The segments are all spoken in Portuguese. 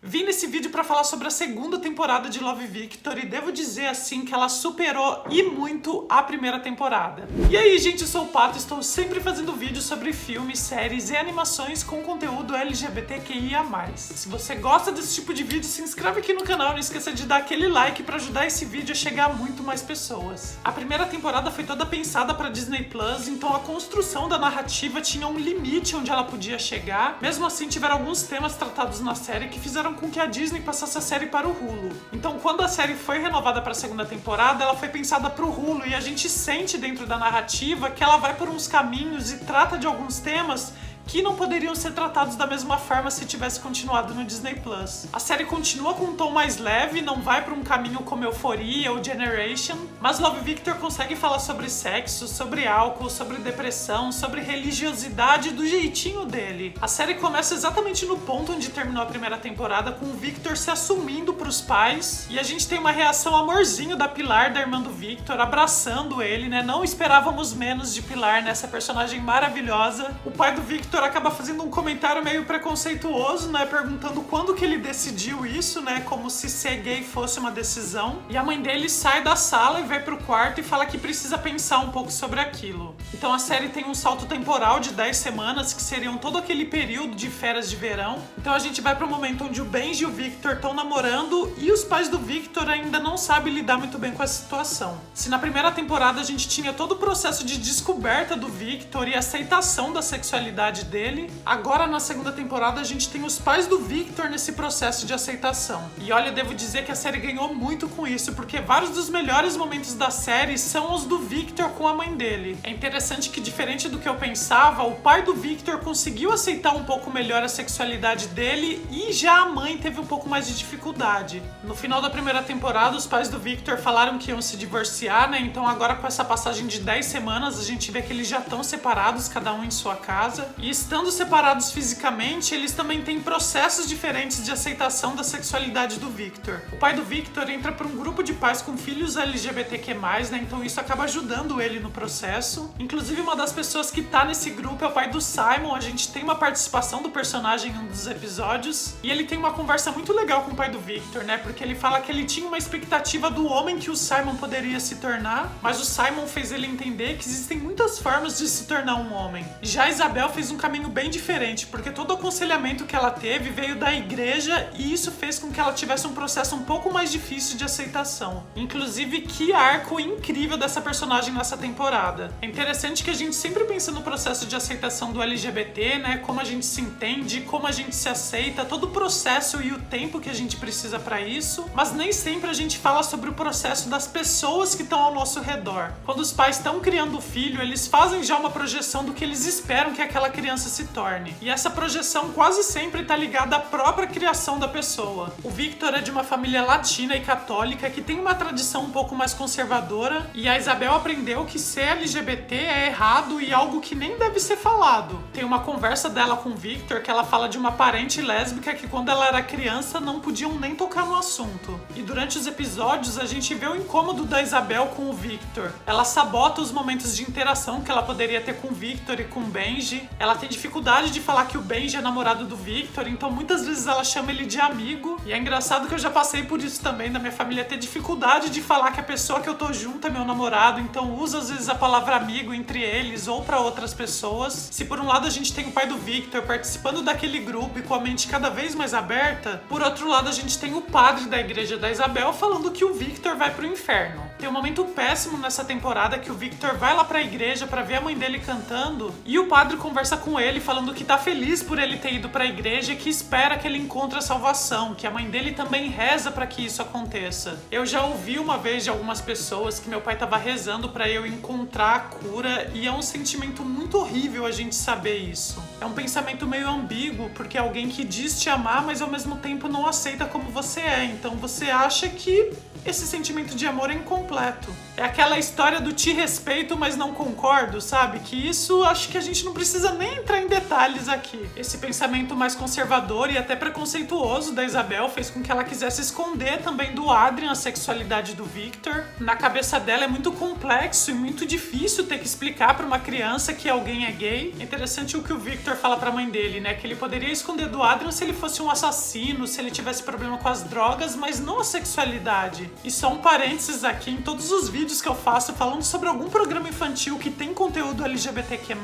Vim nesse vídeo pra falar sobre a segunda temporada de Love, Victor e devo dizer assim que ela superou e muito a primeira temporada. E aí, gente, eu sou o Pato e estou sempre fazendo vídeos sobre filmes, séries e animações com conteúdo LGBTQIA+. Se você gosta desse tipo de vídeo, se inscreve aqui no canal e não esqueça de dar aquele like pra ajudar esse vídeo a chegar a muito mais pessoas. A primeira temporada foi toda pensada pra Disney Plus, então a construção da narrativa tinha um limite onde ela podia chegar. Mesmo assim, tiveram alguns temas tratados na série que fizeram com que a Disney passasse a série para o Hulu. Então, quando a série foi renovada para a segunda temporada, ela foi pensada para o Hulu e a gente sente dentro da narrativa que ela vai por uns caminhos e trata de alguns temas que não poderiam ser tratados da mesma forma se tivesse continuado no Disney Plus. A série continua com um tom mais leve, não vai para um caminho como Euphoria ou Generation, mas Love, Victor consegue falar sobre sexo, sobre álcool, sobre depressão, sobre religiosidade do jeitinho dele. A série começa exatamente no ponto onde terminou a primeira temporada, com o Victor se assumindo pros pais, e a gente tem uma reação amorzinho da Pilar, da irmã do Victor, abraçando ele, né? Não esperávamos menos de Pilar nessa personagem maravilhosa. O pai do Victor acaba fazendo um comentário meio preconceituoso, né, perguntando quando que ele decidiu isso, né, como se ser gay fosse uma decisão. E a mãe dele sai da sala e vai pro quarto e fala que precisa pensar um pouco sobre aquilo. Então a série tem um salto temporal de 10 semanas, que seriam todo aquele período de férias de verão. Então a gente vai pro momento onde o Benji e o Victor estão namorando e os pais do Victor ainda não sabem lidar muito bem com essa situação. Se na primeira temporada a gente tinha todo o processo de descoberta do Victor e aceitação da sexualidade dele, agora na segunda temporada a gente tem os pais do Victor nesse processo de aceitação. E olha, eu devo dizer que a série ganhou muito com isso, porque vários dos melhores momentos da série são os do Victor com a mãe dele. É interessante que, diferente do que eu pensava, o pai do Victor conseguiu aceitar um pouco melhor a sexualidade dele e já a mãe teve um pouco mais de dificuldade. No final da primeira temporada, os pais do Victor falaram que iam se divorciar, né? Então agora, com essa passagem de 10 semanas, a gente vê que eles já estão separados, cada um em sua casa. E estando separados fisicamente, eles também têm processos diferentes de aceitação da sexualidade do Victor. O pai do Victor entra para um grupo de pais com filhos LGBTQ+, né? Então isso acaba ajudando ele no processo. Inclusive, uma das pessoas que tá nesse grupo é o pai do Simon. A gente tem uma participação do personagem em um dos episódios. E ele tem uma conversa muito legal com o pai do Victor, né? Porque ele fala que ele tinha uma expectativa do homem que o Simon poderia se tornar, mas o Simon fez ele entender que existem muitas formas de se tornar um homem. Já a Isabel fez um caminho bem diferente, porque todo o aconselhamento que ela teve veio da igreja e isso fez com que ela tivesse um processo um pouco mais difícil de aceitação. Inclusive, que arco incrível dessa personagem nessa temporada. É interessante que a gente sempre pensa no processo de aceitação do LGBT, né? Como a gente se entende, como a gente se aceita, todo o processo e o tempo que a gente precisa pra isso, mas nem sempre a gente fala sobre o processo das pessoas que estão ao nosso redor. Quando os pais estão criando o filho, eles fazem já uma projeção do que eles esperam que aquela criança se torne. E essa projeção quase sempre está ligada à própria criação da pessoa. O Victor é de uma família latina e católica que tem uma tradição um pouco mais conservadora, e a Isabel aprendeu que ser LGBT é errado e algo que nem deve ser falado. Tem uma conversa dela com o Victor que ela fala de uma parente lésbica que, quando ela era criança, não podiam nem tocar no assunto. E durante os episódios a gente vê o incômodo da Isabel com o Victor. Ela sabota os momentos de interação que ela poderia ter com o Victor e com o Benji. Ela tem dificuldade de falar que o Benji é namorado do Victor, então muitas vezes ela chama ele de amigo. E é engraçado que eu já passei por isso também, da minha família ter dificuldade de falar que a pessoa que eu tô junto é meu namorado, então usa às vezes a palavra amigo entre eles ou pra outras pessoas. Se por um lado a gente tem o pai do Victor participando daquele grupo e com a mente cada vez mais aberta, por outro lado a gente tem o padre da igreja da Isabel falando que o Victor vai pro inferno. Tem um momento péssimo nessa temporada que o Victor vai lá pra igreja pra ver a mãe dele cantando e o padre conversa com ele falando que tá feliz por ele ter ido pra igreja e que espera que ele encontre a salvação, que a mãe dele também reza pra que isso aconteça. Eu já ouvi uma vez de algumas pessoas que meu pai tava rezando pra eu encontrar a cura e é um sentimento muito horrível a gente saber isso. É um pensamento meio ambíguo, porque é alguém que diz te amar, mas ao mesmo tempo não aceita como você é, então você acha que esse sentimento de amor é incompleto. É aquela história do te respeito, mas não concordo, sabe? Que isso acho que a gente não precisa nem nem entrar em detalhes aqui. Esse pensamento mais conservador e até preconceituoso da Isabel fez com que ela quisesse esconder também do Adrian a sexualidade do Victor. Na cabeça dela é muito complexo e muito difícil ter que explicar para uma criança que alguém é gay. É interessante o que o Victor fala pra mãe dele, né? Que ele poderia esconder do Adrian se ele fosse um assassino, se ele tivesse problema com as drogas, mas não a sexualidade. E só um parênteses aqui, em todos os vídeos que eu faço falando sobre algum programa infantil que tem conteúdo LGBTQ+,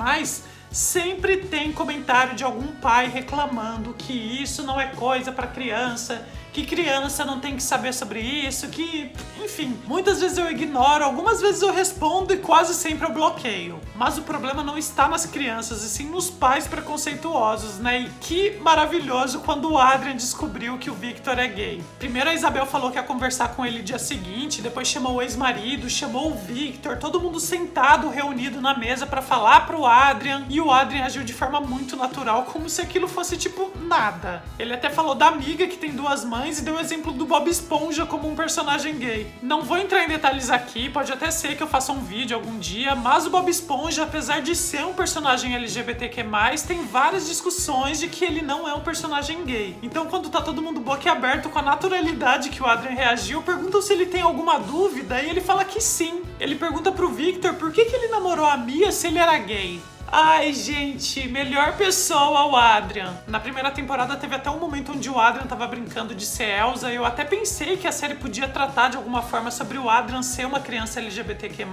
sempre tem comentário de algum pai reclamando que isso não é coisa pra criança, que criança não tem que saber sobre isso, que... Enfim, muitas vezes eu ignoro, algumas vezes eu respondo e quase sempre eu bloqueio. Mas o problema não está nas crianças, e sim nos pais preconceituosos, né? E que maravilhoso quando o Adrian descobriu que o Victor é gay. Primeiro a Isabel falou que ia conversar com ele dia seguinte, depois chamou o ex-marido, chamou o Victor, todo mundo sentado, reunido na mesa pra falar pro Adrian, e o Adrian agiu de forma muito natural, como se aquilo fosse tipo nada. Ele até falou da amiga que tem duas mães e deu o exemplo do Bob Esponja como um personagem gay. Não vou entrar em detalhes aqui, pode até ser que eu faça um vídeo algum dia, mas o Bob Esponja, apesar de ser um personagem LGBTQ+, tem várias discussões de que ele não é um personagem gay. Então quando tá todo mundo boquiaberto com a naturalidade que o Adrian reagiu, perguntam se ele tem alguma dúvida e ele fala que sim. Ele pergunta pro Victor por que ele namorou a Mia se ele era gay. Ai, gente, melhor pessoa o Adrian. Na primeira temporada teve até um momento onde o Adrian tava brincando de ser Elsa, e eu até pensei que a série podia tratar de alguma forma sobre o Adrian ser uma criança LGBTQ+,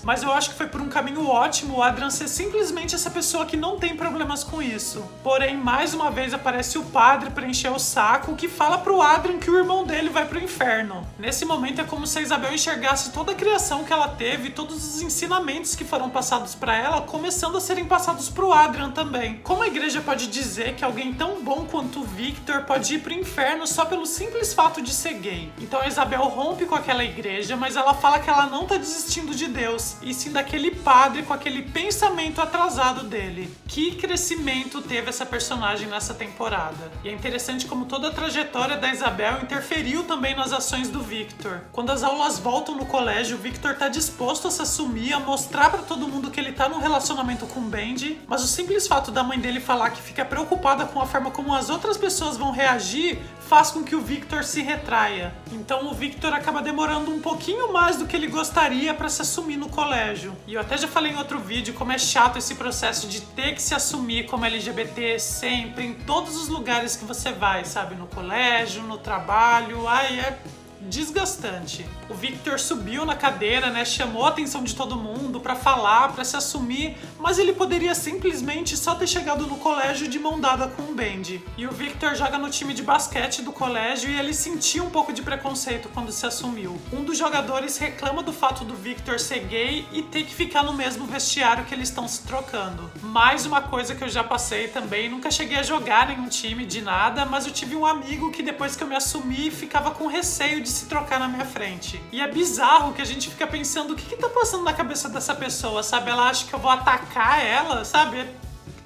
mas eu acho que foi por um caminho ótimo o Adrian ser simplesmente essa pessoa que não tem problemas com isso. Porém, mais uma vez aparece o padre pra encher o saco, que fala pro Adrian que o irmão dele vai pro inferno. Nesse momento é como se a Isabel enxergasse toda a criação que ela teve, todos os ensinamentos que foram passados pra ela, começando a serem passados pro Adrian também. Como a igreja pode dizer que alguém tão bom quanto o Victor pode ir pro inferno só pelo simples fato de ser gay? Então a Isabel rompe com aquela igreja, mas ela fala que ela não tá desistindo de Deus, e sim daquele padre com aquele pensamento atrasado dele. Que crescimento teve essa personagem nessa temporada. E é interessante como toda a trajetória da Isabel interferiu também nas ações do Victor. Quando as aulas voltam no colégio, o Victor tá disposto a se assumir, a mostrar pra todo mundo que ele tá num relacionamento com Benji, mas o simples fato da mãe dele falar que fica preocupada com a forma como as outras pessoas vão reagir faz com que o Victor se retraia. Então o Victor acaba demorando um pouquinho mais do que ele gostaria para se assumir no colégio. E eu até já falei em outro vídeo como é chato esse processo de ter que se assumir como LGBT sempre, em todos os lugares que você vai, sabe? No colégio, no trabalho, ai, é desgastante. O Victor subiu na cadeira, né, chamou a atenção de todo mundo pra falar, pra se assumir, mas ele poderia simplesmente só ter chegado no colégio de mão dada com o Benji. E o Victor joga no time de basquete do colégio e ele sentiu um pouco de preconceito quando se assumiu. Um dos jogadores reclama do fato do Victor ser gay e ter que ficar no mesmo vestiário que eles estão se trocando. Mais uma coisa que eu já passei também, nunca cheguei a jogar nenhum time de nada, mas eu tive um amigo que depois que eu me assumi ficava com receio de se trocar na minha frente. E é bizarro que a gente fica pensando o que tá passando na cabeça dessa pessoa, sabe? Ela acha que eu vou atacar ela, sabe?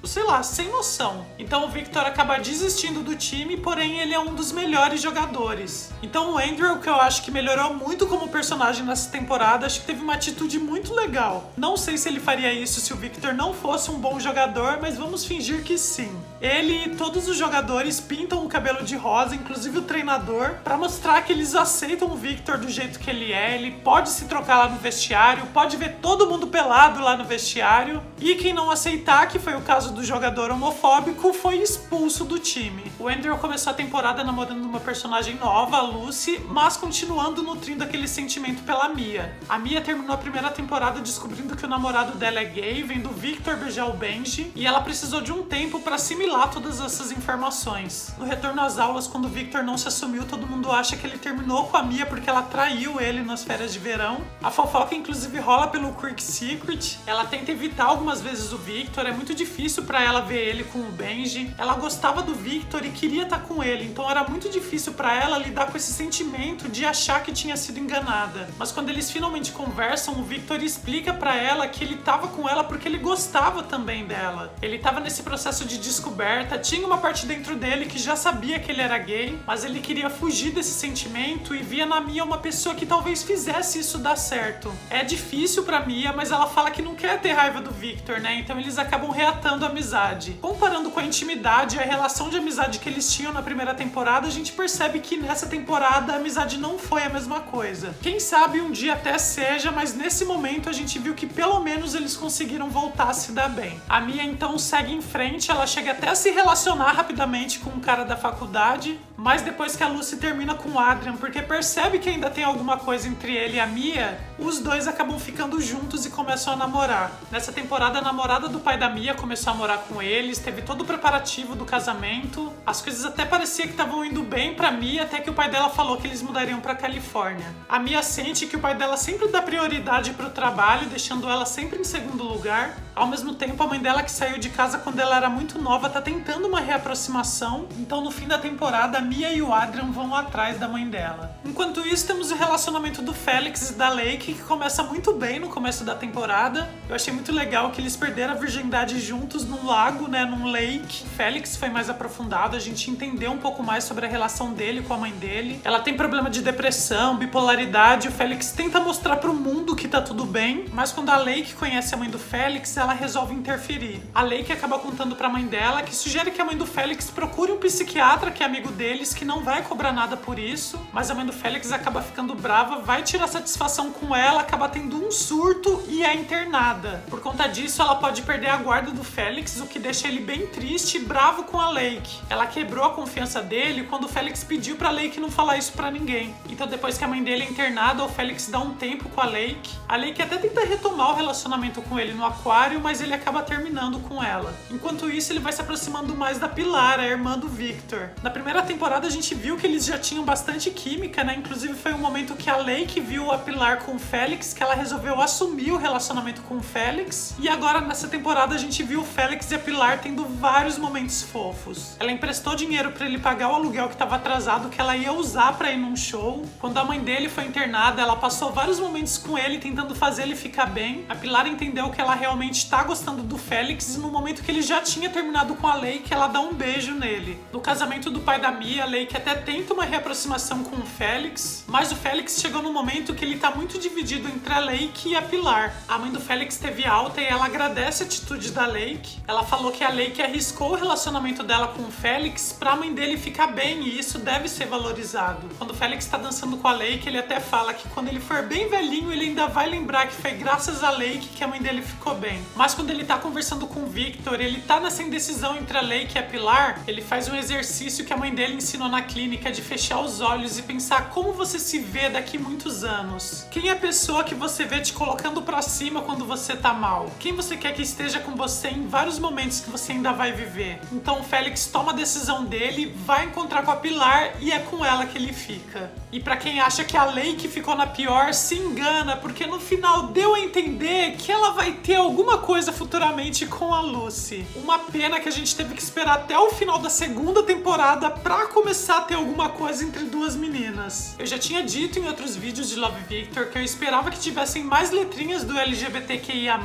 Sei lá, sem noção. Então o Victor acaba desistindo do time, porém ele é um dos melhores jogadores. Então o Andrew, que eu acho que melhorou muito como personagem nessa temporada, acho que teve uma atitude muito legal. Não sei se ele faria isso se o Victor não fosse um bom jogador, mas vamos fingir que sim. Ele e todos os jogadores pintam o cabelo de rosa, inclusive o treinador, pra mostrar que eles aceitam o Victor do jeito que ele é. Ele pode se trocar lá no vestiário, pode ver todo mundo pelado lá no vestiário. E quem não aceitar, que foi o caso do jogador homofóbico, foi expulso do time. O Andrew começou a temporada namorando uma personagem nova, a Lucy, mas continuando nutrindo aquele sentimento pela Mia. A Mia terminou a primeira temporada descobrindo que o namorado dela é gay, vendo o Victor beijar o Benji, e ela precisou de um tempo para assimilar todas essas informações. No retorno às aulas, quando o Victor não se assumiu, todo mundo acha que ele terminou com a Mia porque ela traiu ele nas férias de verão. A fofoca inclusive rola pelo Quick Secret. Ela tenta evitar algumas vezes o Victor, é muito difícil pra ela ver ele com o Benji. Ela gostava do Victor e ele queria estar com ele, então era muito difícil pra ela lidar com esse sentimento de achar que tinha sido enganada. Mas quando eles finalmente conversam, o Victor explica pra ela que ele tava com ela porque ele gostava também dela. Ele tava nesse processo de descoberta, tinha uma parte dentro dele que já sabia que ele era gay, mas ele queria fugir desse sentimento e via na Mia uma pessoa que talvez fizesse isso dar certo. É difícil pra Mia, mas ela fala que não quer ter raiva do Victor, né? Então eles acabam reatando a amizade. Comparando com a intimidade e a relação de amizade que eles tinham na primeira temporada, a gente percebe que nessa temporada a amizade não foi a mesma coisa. Quem sabe um dia até seja, mas nesse momento a gente viu que pelo menos eles conseguiram voltar a se dar bem. A Mia então segue em frente, ela chega até a se relacionar rapidamente com um cara da faculdade, mas depois que a Lucy termina com o Adrian, porque percebe que ainda tem alguma coisa entre ele e a Mia, os dois acabam ficando juntos e começam a namorar. Nessa temporada, a namorada do pai da Mia começou a morar com eles, teve todo o preparativo do casamento, as coisas até parecia que estavam indo bem pra Mia, até que o pai dela falou que eles mudariam pra Califórnia. A Mia sente que o pai dela sempre dá prioridade pro trabalho, deixando ela sempre em segundo lugar. Ao mesmo tempo, a mãe dela, que saiu de casa quando ela era muito nova, tá tentando uma reaproximação. Então, no fim da temporada, a Mia e o Adrian vão atrás da mãe dela. Enquanto isso, temos o relacionamento do Felix e da Lake, que começa muito bem no começo da temporada. Eu achei muito legal que eles perderam a virgindade juntos num lago, né, num lake. O Felix foi mais aprofundado, a gente entendeu um pouco mais sobre a relação dele com a mãe dele. Ela tem problema de depressão, bipolaridade, o Felix tenta mostrar pro mundo que tá tudo bem, mas quando a Lake conhece a mãe do Felix, ela resolve interferir. A Lake acaba contando pra mãe dela, que sugere que a mãe do Felix procure um psiquiatra que é amigo deles, que não vai cobrar nada por isso, mas a mãe do Felix acaba ficando brava, vai tirar satisfação com ela, acaba tendo um surto e é internada. Por conta disso, ela pode perder a guarda do Felix, o que deixa ele bem triste e bravo com a Lake. Ela quebrou a confiança dele quando o Felix pediu pra Lake não falar isso pra ninguém. Então depois que a mãe dele é internada, o Felix dá um tempo com a Lake. A Lake até tenta retomar o relacionamento com ele no aquário, mas ele acaba terminando com ela. Enquanto isso, ele vai se aproximando mais da Pilar, a irmã do Victor. Na primeira temporada a gente viu que eles já tinham bastante química, né? Inclusive foi um momento que a Lake viu a Pilar com o Felix, que ela resolveu assumir o relacionamento com o Felix. E agora nessa temporada a gente viu o Felix e a Pilar tendo vários momentos fofos. Ela emprestou dinheiro pra ele pagar o aluguel que estava atrasado, que ela ia usar pra ir num show. Quando a mãe dele foi internada, ela passou vários momentos com ele, tentando fazer ele ficar bem. A Pilar entendeu que ela realmente tá gostando do Felix, e no momento que ele já tinha terminado com a Lake, ela dá um beijo nele. No casamento do pai da Mia, a Lake até tenta uma reaproximação com o Felix, mas o Felix chegou num momento que ele tá muito dividido entre a Lake e a Pilar. A mãe do Felix teve alta e ela agradece a atitude da Lake. Ela falou que a Lake arriscou o relacionamento dela com o Felix pra mãe dele ficar bem, e isso deve ser valorizado. Quando o Felix tá dançando com a Lake, ele até fala que quando ele for bem velhinho, ele ainda vai lembrar que foi graças a Lake que a mãe dele ficou bem. Mas quando ele tá conversando com o Victor, ele tá nessa indecisão entre a Lake e a Pilar, ele faz um exercício que a mãe dele ensinou na clínica de fechar os olhos e pensar como você se vê daqui muitos anos. Quem é a pessoa que você vê te colocando pra cima quando você tá mal? Quem você quer que esteja com você em vários momentos que você ainda vai viver? Então o Felix toma a decisão dele, vai encontrar com a Pilar e é com ela que ele fica. E pra quem acha que a Lake ficou na pior, se engana, porque no final deu a entender que ela vai ter alguma coisa futuramente com a Lucy. Uma pena que a gente teve que esperar até o final da segunda temporada pra começar a ter alguma coisa entre duas meninas. Eu já tinha dito em outros vídeos de Love Victor que eu esperava que tivessem mais letrinhas do LGBTQIA+,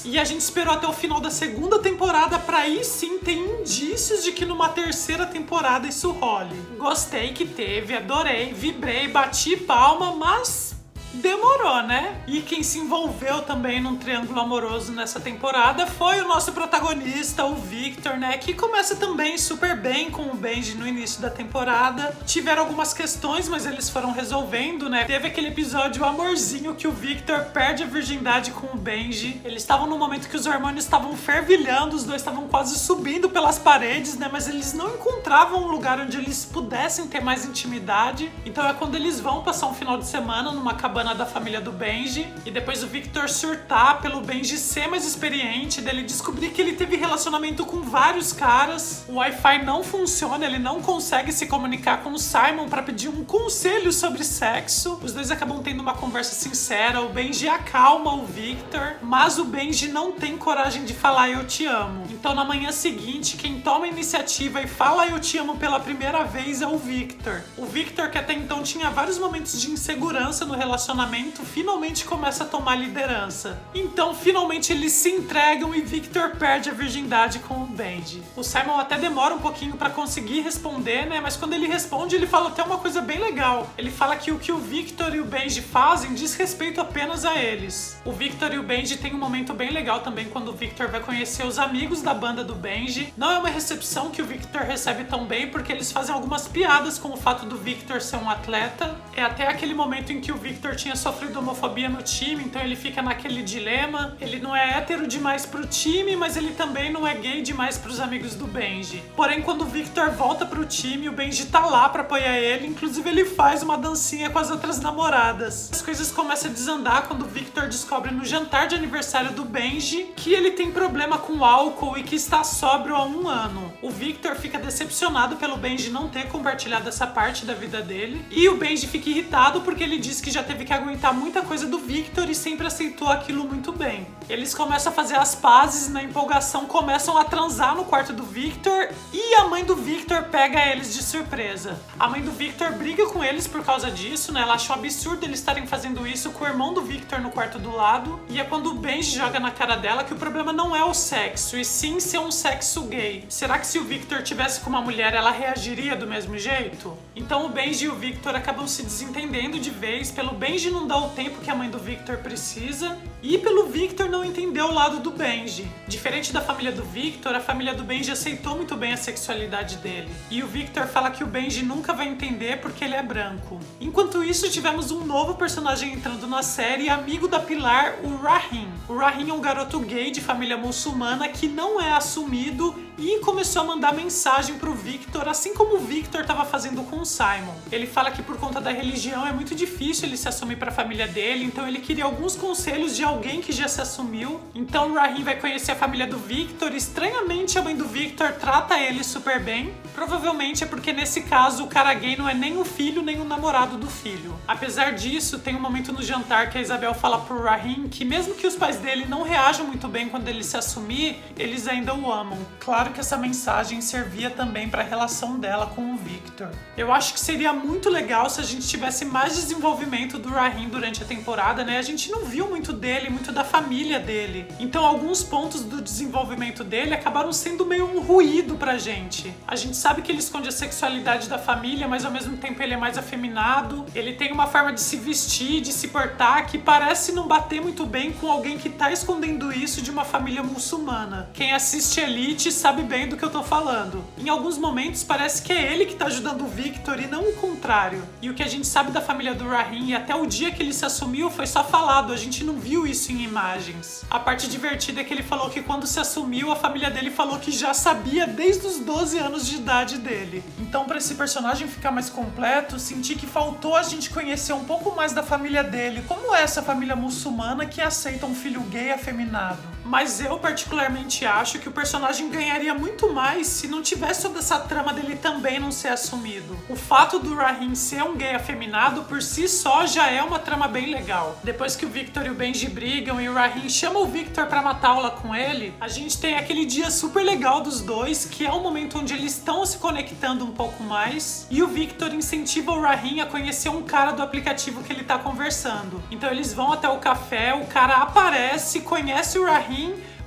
e a gente esperou até o final da segunda temporada pra aí sim ter indícios de que numa terceira temporada isso role. Gostei que teve, adorei, vibrei, bati palma, mas demorou, né? E quem se envolveu também num triângulo amoroso nessa temporada foi o nosso protagonista, o Victor, né? Que começa também super bem com o Benji no início da temporada. Tiveram algumas questões, mas eles foram resolvendo, né? Teve aquele episódio amorzinho que o Victor perde a virgindade com o Benji. Eles estavam no momento que os hormônios estavam fervilhando, os dois estavam quase subindo pelas paredes, né? Mas eles não encontravam um lugar onde eles pudessem ter mais intimidade. Então é quando eles vão passar um final de semana numa cabana cabana da família do Benji, e depois o Victor surtar pelo Benji ser mais experiente, dele descobrir que ele teve relacionamento com vários caras, o Wi-Fi não funciona, ele não consegue se comunicar com o Simon pra pedir um conselho sobre sexo. Os dois acabam tendo uma conversa sincera, o Benji acalma o Victor, mas o Benji não tem coragem de falar eu te amo. Então na manhã seguinte, quem toma a iniciativa e fala eu te amo pela primeira vez é o Victor. O Victor, que até então tinha vários momentos de insegurança no relacionamento, finalmente começa a tomar liderança. Então finalmente eles se entregam e Victor perde a virgindade com o Benji. O Simon até demora um pouquinho pra conseguir responder, né? Mas quando ele responde, ele fala até uma coisa bem legal. Ele fala que o que o Victor e o Benji fazem diz respeito apenas a eles. O Victor e o Benji tem um momento bem legal também quando o Victor vai conhecer os amigos da banda do Benji. Não é uma recepção que o Victor recebe tão bem, porque eles fazem algumas piadas com o fato do Victor ser um atleta. É até aquele momento em que o Victor tinha sofrido homofobia no time, então ele fica naquele dilema. Ele não é hétero demais pro time, mas ele também não é gay demais pros amigos do Benji. Porém, quando o Victor volta pro time, o Benji tá lá pra apoiar ele, inclusive ele faz uma dancinha com as outras namoradas. As coisas começam a desandar quando o Victor descobre no jantar de aniversário do Benji que ele tem problema com álcool e que está sóbrio há 1 ano. O Victor fica decepcionado pelo Benji não ter compartilhado essa parte da vida dele, e o Benji fica irritado porque ele diz que já teve que aguentar muita coisa do Victor e sempre aceitou aquilo muito bem. Eles começam a fazer as pazes e na empolgação começam a transar no quarto do Victor, e a mãe do Victor pega eles de surpresa. A mãe do Victor briga com eles por causa disso, né? Ela acha um absurdo eles estarem fazendo isso com o irmão do Victor no quarto do lado, e é quando o Benji joga na cara dela que o problema não é o sexo, e sim ser um sexo gay. Será que se o Victor tivesse com uma mulher, ela reagiria do mesmo jeito? Então o Benji e o Victor acabam se desentendendo de vez, pelo Benji não dar o tempo que a mãe do Victor precisa, e pelo Victor não entender o lado do Benji. Diferente da família do Victor, a família do Benji aceitou muito bem a sexualidade dele. E o Victor fala que o Benji nunca vai entender porque ele é branco. Enquanto isso, tivemos um novo personagem entrando na série, amigo da Pilar, o Rahim. O Rahim é um garoto gay de família muçulmana que não é assumido e começou a mandar mensagem pro Victor, assim como o Victor estava fazendo com o Simon. Ele fala que por conta da religião é muito difícil ele se assumir para a família dele, então ele queria alguns conselhos de alguém que já se assumiu. Então o Rahim vai conhecer a família do Victor. Estranhamente, a mãe do Victor trata ele super bem. Provavelmente é porque nesse caso o cara gay não é nem o filho nem o namorado do filho. Apesar disso, tem um momento no jantar que a Isabel fala pro Rahim que mesmo que os pais dele não reajam muito bem quando ele se assumir, eles ainda o amam. Claro que essa mensagem servia também para a relação dela com o Victor. Eu acho que seria muito legal se a gente tivesse mais desenvolvimento do Rahim durante a temporada, né? A gente não viu muito dele, muito da família dele. Então alguns pontos do desenvolvimento dele acabaram sendo meio um ruído pra gente. A gente sabe que ele esconde a sexualidade da família, mas ao mesmo tempo ele é mais afeminado. Ele tem uma forma de se vestir, de se portar, que parece não bater muito bem com alguém que tá escondendo isso de uma família muçulmana. Quem assiste Elite sabe bem do que eu tô falando. Em alguns momentos parece que é ele que tá ajudando o Victor e não o contrário. E o que a gente sabe da família do Rahim, e até o dia que ele se assumiu, foi só falado, a gente não viu isso em imagens. A parte divertida é que ele falou que quando se assumiu, a família dele falou que já sabia desde os 12 anos de idade dele. Então, pra esse personagem ficar mais completo, senti que faltou a gente conhecer um pouco mais da família dele. Como é essa família muçulmana que aceita um filho gay afeminado? Mas eu particularmente acho que o personagem ganharia muito mais se não tivesse toda essa trama dele também não ser assumido. O fato do Rahim ser um gay afeminado por si só já é uma trama bem legal. Depois que o Victor e o Benji brigam e o Rahim chama o Victor pra matar aula com ele, a gente tem aquele dia super legal dos dois, que é um momento onde eles estão se conectando um pouco mais, e o Victor incentiva o Rahim a conhecer um cara do aplicativo que ele tá conversando. Então eles vão até o café, o cara aparece, conhece o Rahim,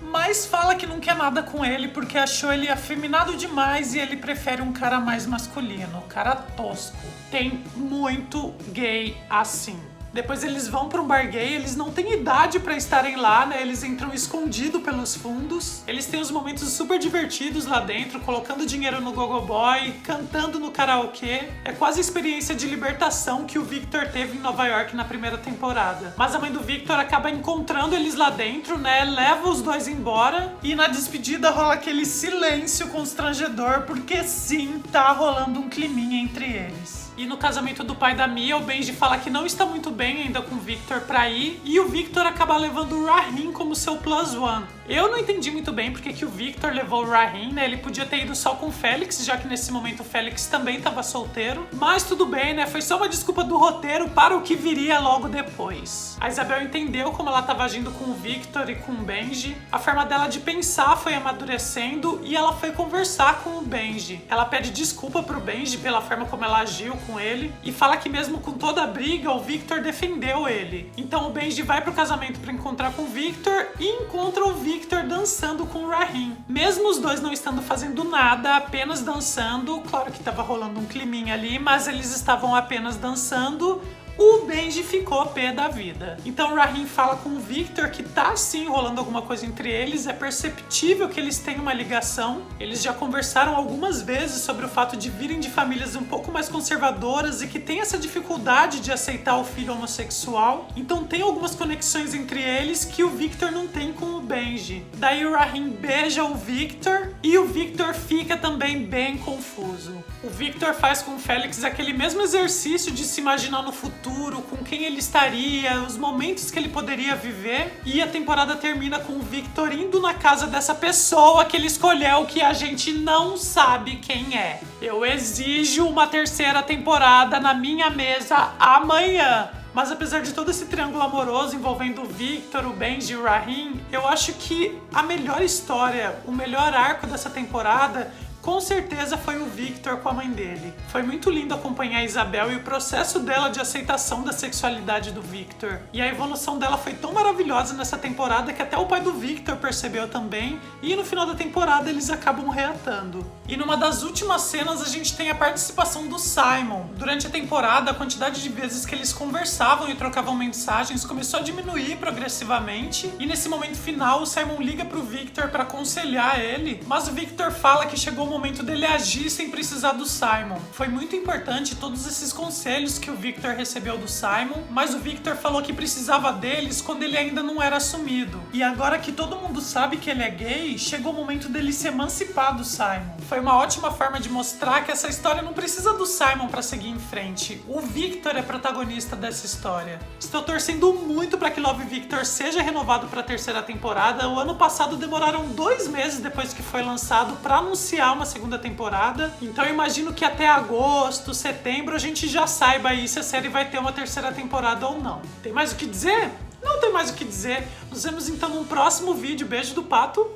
mas fala que não quer nada com ele porque achou ele afeminado demais e ele prefere um cara mais masculino, um cara tosco. Tem muito gay assim. Depois eles vão para um bar gay, eles não têm idade para estarem lá, né? Eles entram escondido pelos fundos. Eles têm uns momentos super divertidos lá dentro, colocando dinheiro no gogoboy, cantando no karaokê. É quase a experiência de libertação que o Victor teve em Nova York na primeira temporada. Mas a mãe do Victor acaba encontrando eles lá dentro, né? Leva os dois embora e na despedida rola aquele silêncio constrangedor, porque sim, tá rolando um climinha entre eles. E no casamento do pai da Mia, o Benji fala que não está muito bem ainda com o Victor pra ir. E o Victor acaba levando o Raheem como seu plus one. Eu não entendi muito bem porque que o Victor levou o Raheem, né? Ele podia ter ido só com o Félix, já que nesse momento o Félix também estava solteiro. Mas tudo bem, né? Foi só uma desculpa do roteiro para o que viria logo depois. A Isabel entendeu como ela estava agindo com o Victor e com o Benji. A forma dela de pensar foi amadurecendo e ela foi conversar com o Benji. Ela pede desculpa pro Benji pela forma como ela agiu com ele e fala que mesmo com toda a briga, o Victor defendeu ele. Então o Benji vai pro casamento para encontrar com o Victor e encontra o Victor dançando com o Raheem. Mesmo os dois não estando fazendo nada, apenas dançando, claro que tava rolando um climinha ali, mas eles estavam apenas dançando. O Benji ficou pé da vida. Então o Raheem fala com o Victor que tá sim rolando alguma coisa entre eles, é perceptível que eles têm uma ligação. Eles já conversaram algumas vezes sobre o fato de virem de famílias um pouco mais conservadoras e que tem essa dificuldade de aceitar o filho homossexual. Então tem algumas conexões entre eles que o Victor não tem com o Benji. Daí o Raheem beija o Victor e o Victor fica também bem confuso. O Victor faz com o Félix aquele mesmo exercício de se imaginar no futuro, com quem ele estaria, os momentos que ele poderia viver. E a temporada termina com o Victor indo na casa dessa pessoa que ele escolheu, que a gente não sabe quem é. Eu exijo uma terceira temporada na minha mesa amanhã. Mas apesar de todo esse triângulo amoroso envolvendo o Victor, o Benji e o Raheem, eu acho que a melhor história, o melhor arco dessa temporada com certeza foi o Victor com a mãe dele. Foi muito lindo acompanhar a Isabel e o processo dela de aceitação da sexualidade do Victor. E a evolução dela foi tão maravilhosa nessa temporada que até o pai do Victor percebeu também. E no final da temporada eles acabam reatando. E numa das últimas cenas a gente tem a participação do Simon. Durante a temporada, a quantidade de vezes que eles conversavam e trocavam mensagens começou a diminuir progressivamente. E nesse momento final, o Simon liga pro Victor para aconselhar ele. Mas o Victor fala que chegou o momento dele agir sem precisar do Simon. Foi muito importante todos esses conselhos que o Victor recebeu do Simon, mas o Victor falou que precisava deles quando ele ainda não era assumido. E agora que todo mundo sabe que ele é gay, chegou o momento dele se emancipar do Simon. Foi uma ótima forma de mostrar que essa história não precisa do Simon para seguir em frente. O Victor é protagonista dessa história. Estou torcendo muito para que Love Victor seja renovado para a terceira temporada. O ano passado demoraram 2 meses depois que foi lançado para anunciar uma segunda temporada, então eu imagino que até agosto, setembro a gente já saiba aí se a série vai ter uma terceira temporada ou não. Tem mais o que dizer? Não tem mais o que dizer. Nos vemos então num próximo vídeo. Beijo do Pato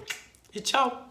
e tchau!